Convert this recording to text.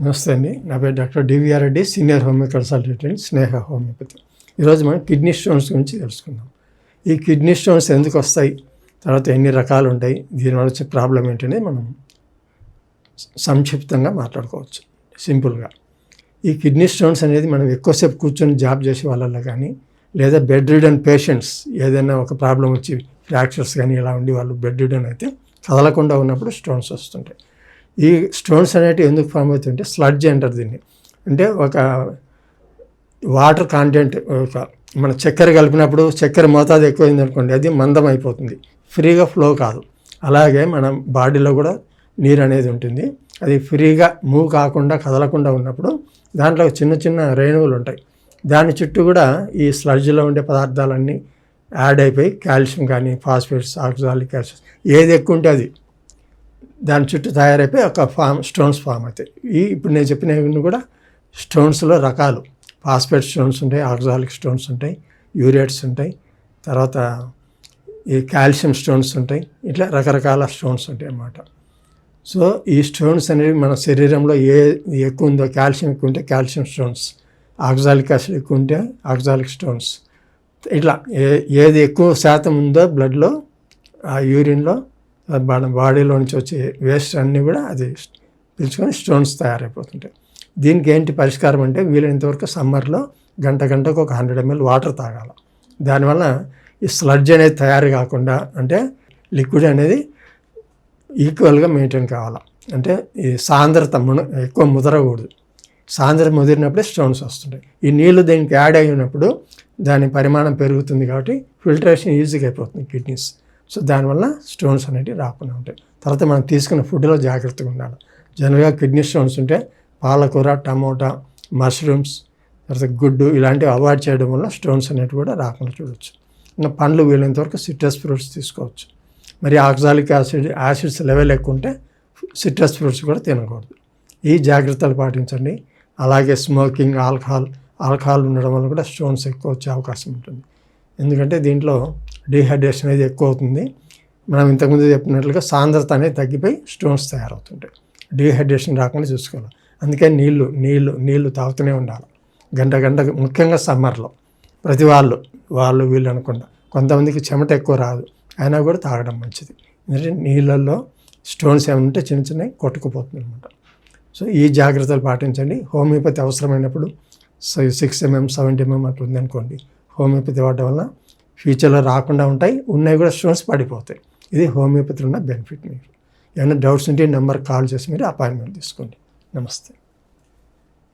నమస్తే అండి. నా పేరు doctor DVR Reddy, senior homeo consultant, Sneha homeopathy. ఈరోజు మనం కిడ్నీ స్టోన్స్ గురించి తెలుసుకుందాం. ఈ కిడ్నీ స్టోన్స్ ఎందుకు వస్తాయి, తర్వాత ఎన్ని రకాలు ఉంటాయి, దీనివల్ల వచ్చే ప్రాబ్లం ఏంటనేది మనం సంక్షిప్తంగా మాట్లాడుకోవచ్చు. సింపుల్గా ఈ కిడ్నీ స్టోన్స్ అనేది మనం ఎక్కువసేపు కూర్చొని జాబ్ చేసే వాళ్ళలో కానీ, లేదా బెడ్ రిడన్ పేషెంట్స్ ఏదైనా ఒక ప్రాబ్లం వచ్చి ఫ్రాక్చర్స్ కానీ ఇలా ఉండి వాళ్ళు బెడ్ రిడన్ అయితే కదలకుండా ఉన్నప్పుడు స్టోన్స్ వస్తుంటాయి. ఈ స్టోన్స్ అనేవి ఎందుకు ఫామ్ అవుతుంటే స్లడ్జ్ అంటారు దీన్ని. అంటే ఒక వాటర్ కాంటెంట్, ఒక మన చక్కెర కలిపినప్పుడు చక్కెర మోతాదు ఎక్కువైంది అనుకోండి, అది మందం అయిపోతుంది, ఫ్రీగా ఫ్లో కాదు. అలాగే మన బాడీలో కూడా నీరు అనేది ఉంటుంది, అది ఫ్రీగా మూవ్ కాకుండా కదలకుండా ఉన్నప్పుడు దాంట్లో చిన్న చిన్న రేణువులు ఉంటాయి. దాని చుట్టూ కూడా ఈ స్లడ్జ్లో ఉండే పదార్థాలన్నీ యాడ్ అయిపోయి కాల్షియం కానీ ఫాస్ఫేట్స్, ఆక్సాలిక్ యాసిడ్ ఏది ఎక్కువ ఉంటే అది దాని చుట్టూ తయారైపోయి ఒక స్టోన్స్ ఫామ్ అవుతాయి. ఇప్పుడు నేను చెప్పినవి కూడా స్టోన్స్లో రకాలు. ఫాస్ఫేట్ స్టోన్స్ ఉంటాయి, ఆక్సాలిక్ స్టోన్స్ ఉంటాయి, యూరేట్స్ ఉంటాయి, తర్వాత ఈ కాల్షియం స్టోన్స్ ఉంటాయి, ఇట్లా రకరకాల స్టోన్స్ ఉంటాయి అన్నమాట. సో ఈ స్టోన్స్ అనేవి మన శరీరంలో ఎక్కువ ఉందో, కాల్షియం ఎక్కువ ఉంటే కాల్షియం స్టోన్స్, ఆక్సాలిక్ యాసిడ్ ఎక్కువ ఉంటే ఆక్సాలిక్ స్టోన్స్, ఇట్లా ఏది ఎక్కువ శాతం ఉందో బ్లడ్లో, ఆ యూరిన్లో, మన బాడీలో నుంచి వచ్చే వేస్ట్ అన్నీ కూడా అది పీల్చుకొని స్టోన్స్ తయారైపోతుంటాయి. దీనికి ఏంటి పరిష్కారం అంటే, వీలైనంతవరకు సమ్మర్లో గంటకు ఒక 100 ml వాటర్ తాగాలి. దానివల్ల ఈ స్లడ్జ్ అనేది తయారు కాకుండా, అంటే లిక్విడ్ అనేది ఈక్వల్గా మెయింటైన్ కావాలి. అంటే ఈ సాంద్రత ఎక్కువ ముదరకూడదు. సాంద్రత ముదిరినప్పుడే స్టోన్స్ వస్తుంటాయి. ఈ నీళ్లు దీనికి యాడ్ అయినప్పుడు దాని పరిమాణం పెరుగుతుంది కాబట్టి ఫిల్టరేషన్ ఈజీగా అయిపోతుంది కిడ్నీస్. సో దానివల్ల స్టోన్స్ అనేవి రాకుండా ఉంటాయి. తర్వాత మనం తీసుకున్న ఫుడ్లో జాగ్రత్తగా ఉండాలి. జనరల్గా కిడ్నీ స్టోన్స్ ఉంటే పాలకూర, టమోటా, మష్రూమ్స్, తర్వాత గుడ్డు ఇలాంటివి అవాయిడ్ చేయడం వల్ల స్టోన్స్ అనేవి కూడా రాకుండా చూడవచ్చు. ఇంకా పండ్లు వీలైనంతవరకు సిట్రస్ ఫ్రూట్స్ తీసుకోవచ్చు. మరి ఆక్సాలిక్ యాసిడ్స్ లెవెల్ ఎక్కువ ఉంటే సిట్రస్ ఫ్రూట్స్ కూడా తినకూడదు. ఈ జాగ్రత్తలు పాటించండి. అలాగే స్మోకింగ్, ఆల్కహాల్ ఉండడం వల్ల కూడా స్టోన్స్ ఎక్కువ వచ్చే అవకాశం ఉంటుంది. ఎందుకంటే దీంట్లో డీహైడ్రేషన్ అనేది ఎక్కువ అవుతుంది. మనం ఇంతకుముందు చెప్పినట్లుగా సాంద్రత అనేది తగ్గిపోయి స్టోన్స్ తయారవుతుంటాయి. డీహైడ్రేషన్ రాకుండా చూసుకోవాలి. అందుకే నీళ్లు తాగుతూనే ఉండాలి గంట, ముఖ్యంగా సమ్మర్లో. ప్రతి వాళ్ళు వీళ్ళు అనకుండా, కొంతమందికి చెమట ఎక్కువ రాదు, అయినా కూడా తాగడం మంచిది. ఎందుకంటే నీళ్ళల్లో స్టోన్స్ ఏమైనా ఉంటే చిన్నవి కొట్టుకుపోతుంది అనమాట. సో ఈ జాగ్రత్తలు పాటించండి. హోమియోపతి అవసరమైనప్పుడు 6 mm 7 mm అట్లా ఉందనుకోండి, హోమియోపతి వాడడం వల్ల ఫ్యూచర్లో రాకుండా ఉంటాయి, ఉన్నాయి కూడా స్టోన్స్ పడిపోతాయి. ఇది హోమియోపతిలో ఉన్న బెనిఫిట్. మీరు ఏమైనా డౌట్స్ ఉంటే నెంబర్కి కాల్ చేసి మీరు అపాయింట్మెంట్ తీసుకోండి. నమస్తే.